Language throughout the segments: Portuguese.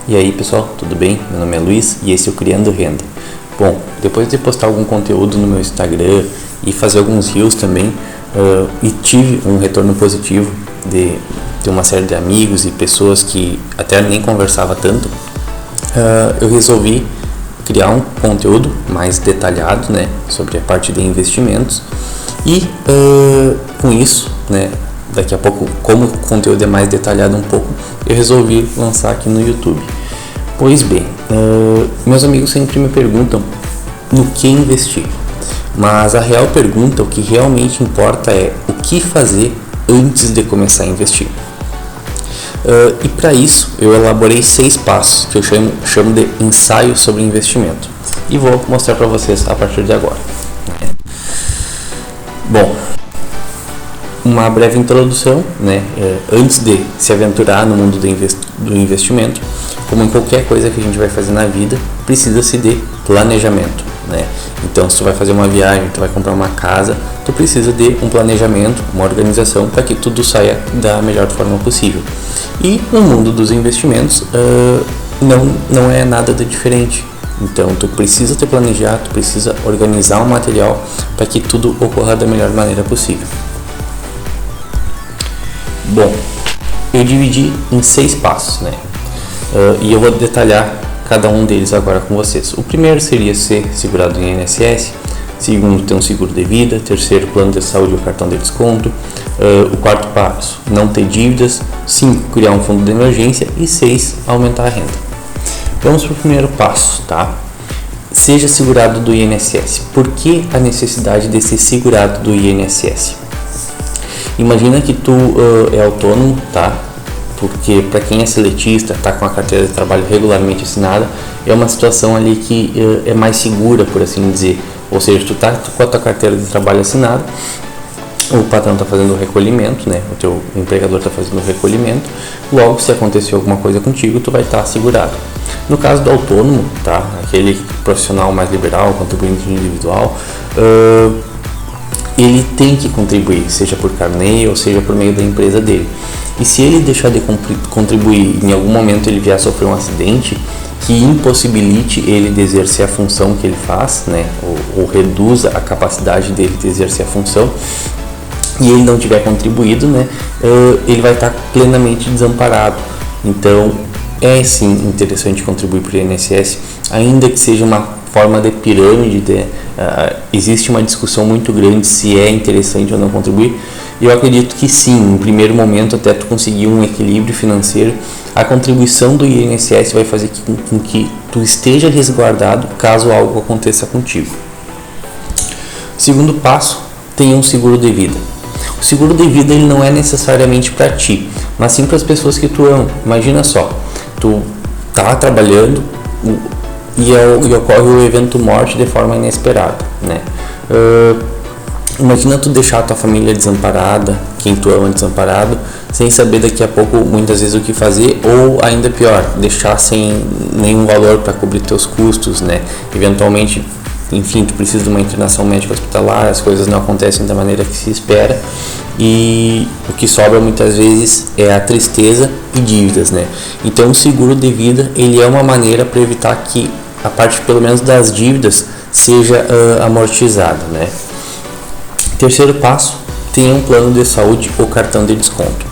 E aí pessoal, tudo bem? Meu nome é Luiz e esse é o Criando Renda. Bom, depois de postar algum conteúdo no meu Instagram e fazer alguns reels também, e tive um retorno positivo de uma série de amigos e pessoas que até nem conversava tanto, eu resolvi criar um conteúdo mais detalhado, né, sobre a parte de investimentos e com isso, né, daqui a pouco, como o conteúdo é mais detalhado um pouco, eu resolvi lançar aqui no YouTube. Pois bem, meus amigos sempre me perguntam no que investir, mas a real pergunta, o que realmente importa é o que fazer antes de começar a investir. E para isso eu elaborei 6 passos que eu chamo de ensaio sobre investimento e vou mostrar para vocês a partir de agora. Bom, uma breve introdução, né? Antes de se aventurar no mundo do investimento, como em qualquer coisa que a gente vai fazer na vida, precisa-se de planejamento, né? Então, se tu vai fazer uma viagem, tu vai comprar uma casa, tu precisa de um planejamento, uma organização para que tudo saia da melhor forma possível. E no mundo dos investimentos, não é nada de diferente. Então, tu precisa te planejar, tu precisa organizar o material para que tudo ocorra da melhor maneira possível. Bom, eu dividi em 6 passos, né? E eu vou detalhar cada um deles agora com vocês. O primeiro seria ser segurado em INSS, segundo, ter um seguro de vida, terceiro, plano de saúde ou cartão de desconto, o quarto passo, não ter dívidas, 5, criar um fundo de emergência e 6, aumentar a renda. Vamos para o primeiro passo, tá? Seja segurado do INSS. Por que a necessidade de ser segurado do INSS? Imagina que tu é autônomo, tá? Porque para quem é seletista, tá com a carteira de trabalho regularmente assinada, é uma situação ali que é mais segura, por assim dizer. Ou seja, tu tá com a tua carteira de trabalho assinada, o patrão tá fazendo o recolhimento, né? O teu empregador tá fazendo o recolhimento. Logo, se acontecer alguma coisa contigo, tu vai estar assegurado. No caso do autônomo, tá? Aquele profissional mais liberal, contribuinte individual, ele tem que contribuir, seja por carnê ou seja por meio da empresa dele. E se ele deixar de contribuir, em algum momento ele vier a sofrer um acidente que impossibilite ele de exercer a função que ele faz, né, ou reduza a capacidade dele de exercer a função, e ele não tiver contribuído, né, ele vai estar plenamente desamparado. Então, é sim interessante contribuir para o INSS, ainda que seja uma forma de pirâmide, existe uma discussão muito grande se é interessante ou não contribuir. Eu acredito que sim, em primeiro momento, até tu conseguir um equilíbrio financeiro, a contribuição do INSS vai fazer com que tu esteja resguardado caso algo aconteça contigo. Segundo passo, tenha um seguro de vida. O seguro de vida ele não é necessariamente para ti, mas sim para as pessoas que tu ama. Imagina só, tu tá trabalhando e ocorre o evento morte de forma inesperada, né? Imagina tu deixar a tua família desamparada, quem tu ama desamparado, sem saber daqui a pouco muitas vezes o que fazer, ou ainda pior, deixar sem nenhum valor para cobrir teus custos, né? Eventualmente, enfim, tu precisa de uma internação médica hospitalar, as coisas não acontecem da maneira que se espera e o que sobra muitas vezes é a tristeza e dívidas, né? Então o seguro de vida ele é uma maneira para evitar que a parte pelo menos das dívidas seja amortizada, né? Terceiro passo, tenha um plano de saúde ou cartão de desconto.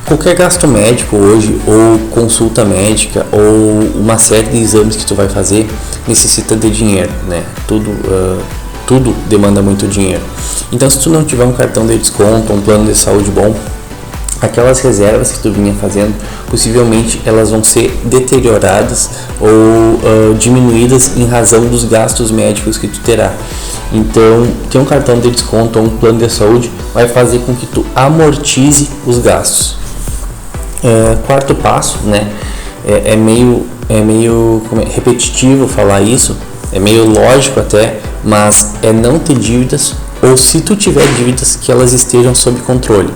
Qualquer gasto médico hoje, ou consulta médica, ou uma série de exames que tu vai fazer, necessita de dinheiro, né? Tudo demanda muito dinheiro. Então, se tu não tiver um cartão de desconto, um plano de saúde bom, aquelas reservas que tu vinha fazendo, possivelmente elas vão ser deterioradas ou diminuídas em razão dos gastos médicos que tu terá. Então, ter um cartão de desconto ou um plano de saúde vai fazer com que tu amortize os gastos. Quarto passo, né? É meio repetitivo falar isso, é meio lógico até, mas é não ter dívidas, ou se tu tiver dívidas, que elas estejam sob controle.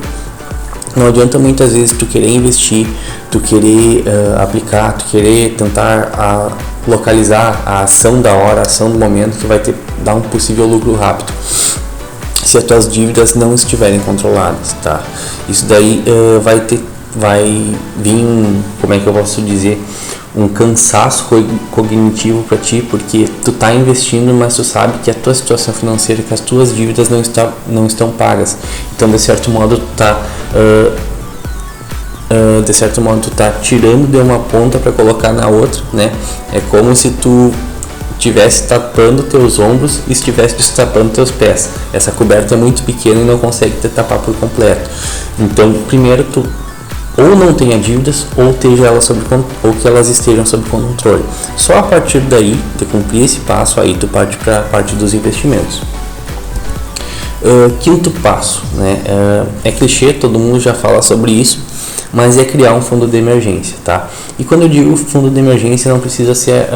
Não adianta muitas vezes tu querer investir, tu querer aplicar, tu querer tentar localizar a ação da hora, a ação do momento que vai dar um possível lucro rápido, se as tuas dívidas não estiverem controladas, tá? Isso daí vai vir, como é que eu posso dizer, um cansaço cognitivo para ti, porque tu tá investindo, mas tu sabe que a tua situação financeira, que as tuas dívidas não estão pagas. Então, de certo modo, tu tá tirando de uma ponta para colocar na outra, né? É como se tu estivesse tapando teus ombros e estivesse destapando teus pés. Essa coberta é muito pequena e não consegue te tapar por completo. Então, primeiro tu ou não tenha dívidas ou que elas estejam sob controle. Só a partir daí, de cumprir esse passo, aí tu parte para a parte dos investimentos. Quinto passo, né? É clichê, todo mundo já fala sobre isso, mas é criar um fundo de emergência, tá? E quando eu digo fundo de emergência, não precisa ser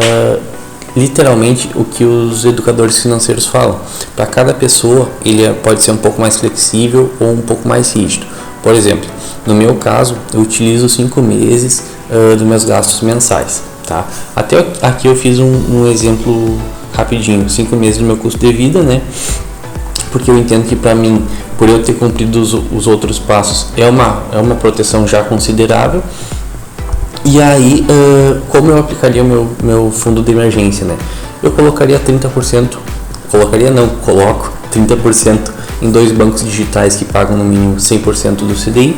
literalmente o que os educadores financeiros falam. Para cada pessoa, ele pode ser um pouco mais flexível ou um pouco mais rígido. Por exemplo, no meu caso, eu utilizo 5 meses dos meus gastos mensais, tá? Até aqui eu fiz um exemplo rapidinho, 5 meses do meu custo de vida, né? Porque eu entendo que para mim, por eu ter cumprido os outros passos, é uma proteção já considerável. E aí, como eu aplicaria o meu fundo de emergência, né? Eu colocaria 30%, coloco 30% em 2 bancos digitais que pagam no mínimo 100% do CDI.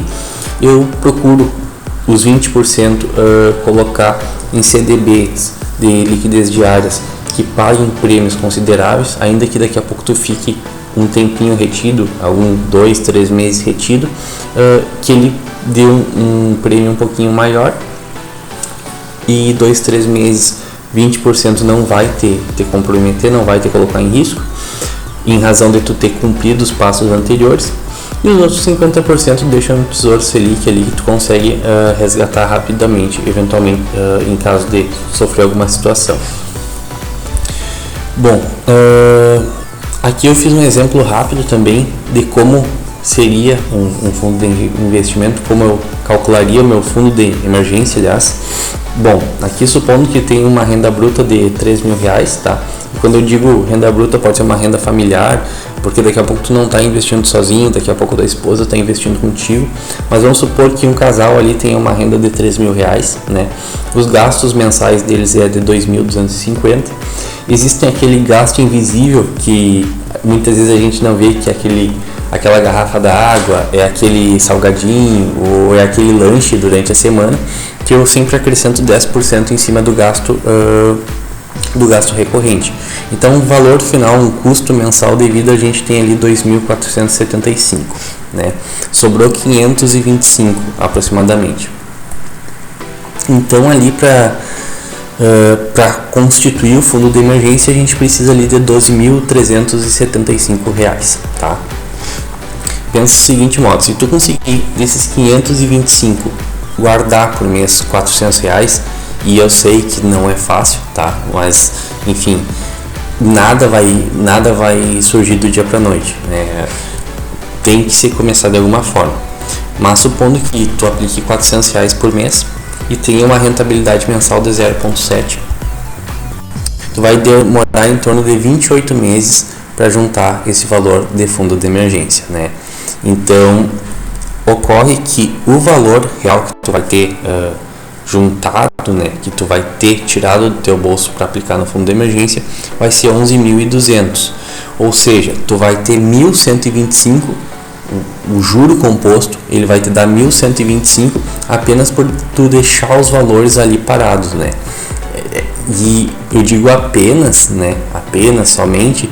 Eu procuro os 20% colocar em CDBs de liquidez diárias que paguem prêmios consideráveis, ainda que daqui a pouco tu fique um tempinho retido, 2, 3 meses retido, que ele dê um prêmio um pouquinho maior, e 2, 3 meses 20% não vai te comprometer, não vai te colocar em risco, em razão de tu ter cumprido os passos anteriores, e os outros 50% deixa no Tesouro Selic ali que tu consegue resgatar rapidamente, eventualmente em caso de sofrer alguma situação. Bom, aqui eu fiz um exemplo rápido também de como seria um fundo de investimento, como eu calcularia o meu fundo de emergência, aliás. Bom, aqui supondo que tem uma renda bruta de R$3.000, tá? E quando eu digo renda bruta, pode ser uma renda familiar, porque daqui a pouco tu não está investindo sozinho, daqui a pouco a tua esposa está investindo contigo, mas vamos supor que um casal ali tenha uma renda de R$3.000, né? Os gastos mensais deles é de R$2.250. Existem aquele gasto invisível que muitas vezes a gente não vê, que é aquela garrafa d'água, é aquele salgadinho ou é aquele lanche durante a semana, que eu sempre acrescento 10% em cima do gasto recorrente. Então, o valor final, um custo mensal de vida, a gente tem ali 2.475, né? Sobrou 525 aproximadamente. Então, ali para constituir o fundo de emergência, a gente precisa ali de R$12.375, tá? Pensa o seguinte modo: se tu conseguir desses 525 guardar por mês R$400, e eu sei que não é fácil, tá? Mas enfim, nada vai surgir do dia para noite, né? Tem que ser começar de alguma forma. Mas supondo que tu aplique R$400 por mês e tenha uma rentabilidade mensal de 0,7, tu vai demorar em torno de 28 meses para juntar esse valor de fundo de emergência, né? Então, ocorre que o valor real que tu vai ter juntado, né, que tu vai ter tirado do teu bolso para aplicar no fundo de emergência, vai ser 11.200. Ou seja, tu vai ter 1.125, o juro composto, ele vai te dar 1.125 apenas por tu deixar os valores ali parados, né? E eu digo apenas, né? Apenas, somente,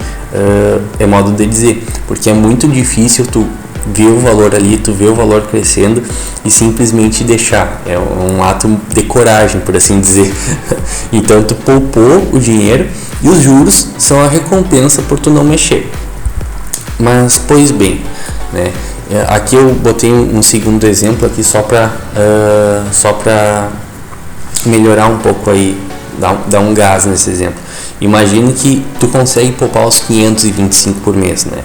é modo de dizer, porque é muito difícil tu ver o valor ali, tu ver o valor crescendo e simplesmente deixar. É um ato de coragem, por assim dizer. Então tu poupou o dinheiro e os juros são a recompensa por tu não mexer. Mas, pois bem, né? Aqui eu botei um segundo exemplo aqui só para melhorar um pouco aí, dar um gás nesse exemplo. Imagina que tu consegue poupar os 525 por mês, né?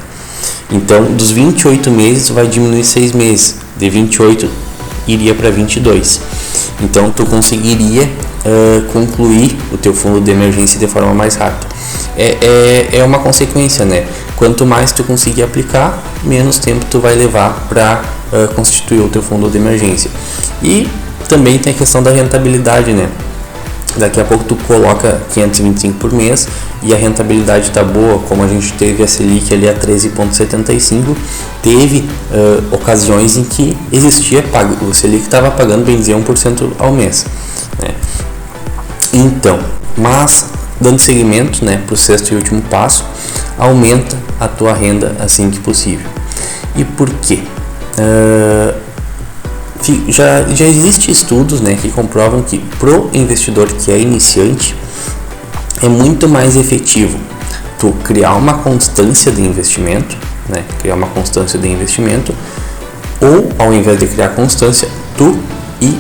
Então, dos 28 meses, vai diminuir 6 meses. De 28 iria para 22. Então, tu conseguiria concluir o teu fundo de emergência de forma mais rápida. É uma consequência, né? Quanto mais tu conseguir aplicar, menos tempo tu vai levar para constituir o teu fundo de emergência. E também tem a questão da rentabilidade, né? Daqui a pouco tu coloca 525 por mês e a rentabilidade tá boa, como a gente teve a Selic ali a 13,75, teve ocasiões em que existia, o Selic estava pagando bem dizer 1% ao mês, né? Então, mas dando seguimento, né, para o sexto e último passo, aumenta a tua renda assim que possível. E por quê? Já existem estudos, né, que comprovam que pro investidor que é iniciante é muito mais efetivo tu criar uma constância de investimento, né, ou ao invés de criar constância, tu ir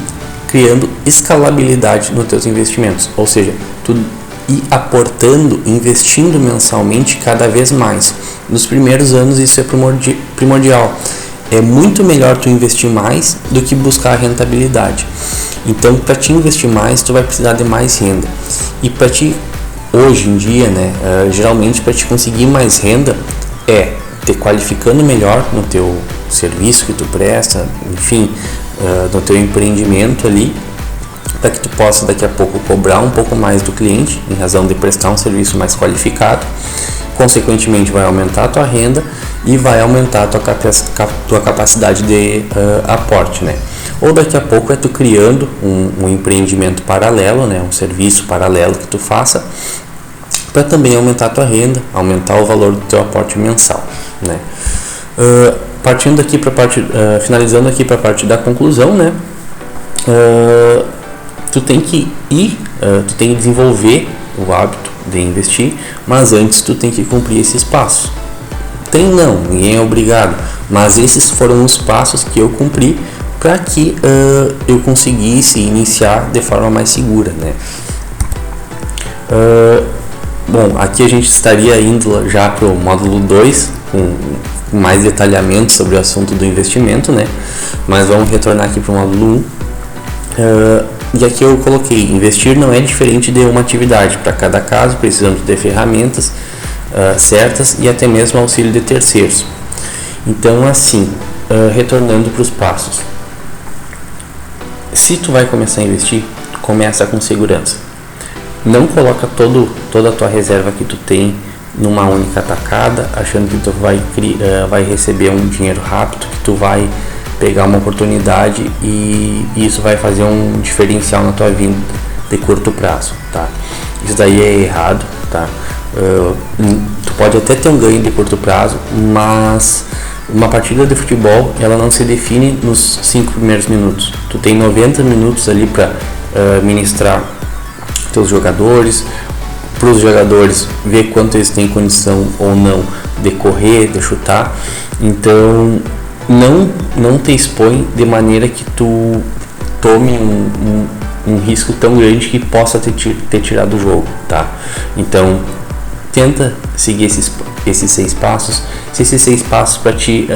criando escalabilidade nos teus investimentos, ou seja, tu ir aportando, investindo mensalmente cada vez mais. Nos primeiros anos isso é primordial. É muito melhor tu investir mais do que buscar a rentabilidade. Então, para te investir mais, tu vai precisar de mais renda. E para ti, hoje em dia, né, geralmente para te conseguir mais renda é te qualificando melhor no teu serviço que tu presta, enfim, no teu empreendimento ali, para que tu possa daqui a pouco cobrar um pouco mais do cliente em razão de prestar um serviço mais qualificado. Consequentemente vai aumentar a tua renda e vai aumentar a tua capacidade de aporte, né? Ou daqui a pouco é tu criando um empreendimento paralelo, né? Um serviço paralelo que tu faça para também aumentar a tua renda, aumentar o valor do teu aporte mensal, né? Partindo aqui para finalizando aqui para a parte da conclusão, né? Tu tem que desenvolver o hábito de investir, mas antes tu tem que cumprir esses passos. Ninguém é obrigado, mas esses foram os passos que eu cumpri para que eu conseguisse iniciar de forma mais segura, né? Bom, aqui a gente estaria indo já para o módulo 2 com mais detalhamento sobre o assunto do investimento, né? Mas vamos retornar aqui para o módulo 1. E aqui eu coloquei, investir não é diferente de uma atividade. Para cada caso precisamos de ferramentas certas e até mesmo auxílio de terceiros. Então assim, retornando para os passos. Se tu vai começar a investir, começa com segurança. Não coloca toda a tua reserva que tu tem numa única tacada, achando que tu vai receber um dinheiro rápido, que tu vai pegar uma oportunidade e isso vai fazer um diferencial na tua vida de curto prazo, tá? Isso daí é errado, tá? Tu pode até ter um ganho de curto prazo, mas uma partida de futebol ela não se define nos 5 primeiros minutos. Tu tem 90 minutos ali para ministrar teus jogadores, para os jogadores ver quanto eles têm condição ou não de correr, de chutar. Então não te expõe de maneira que tu tome um risco tão grande que possa ter tirado o jogo, tá? Então tenta seguir esses 6 passos. Se esses 6 passos para ti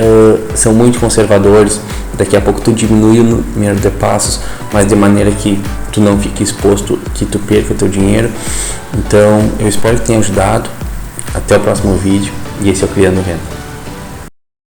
são muito conservadores, daqui a pouco tu diminui o número de passos, mas de maneira que tu não fique exposto, que tu perca teu dinheiro. Então eu espero que tenha ajudado. Até o próximo vídeo, e esse é o Criando Renda.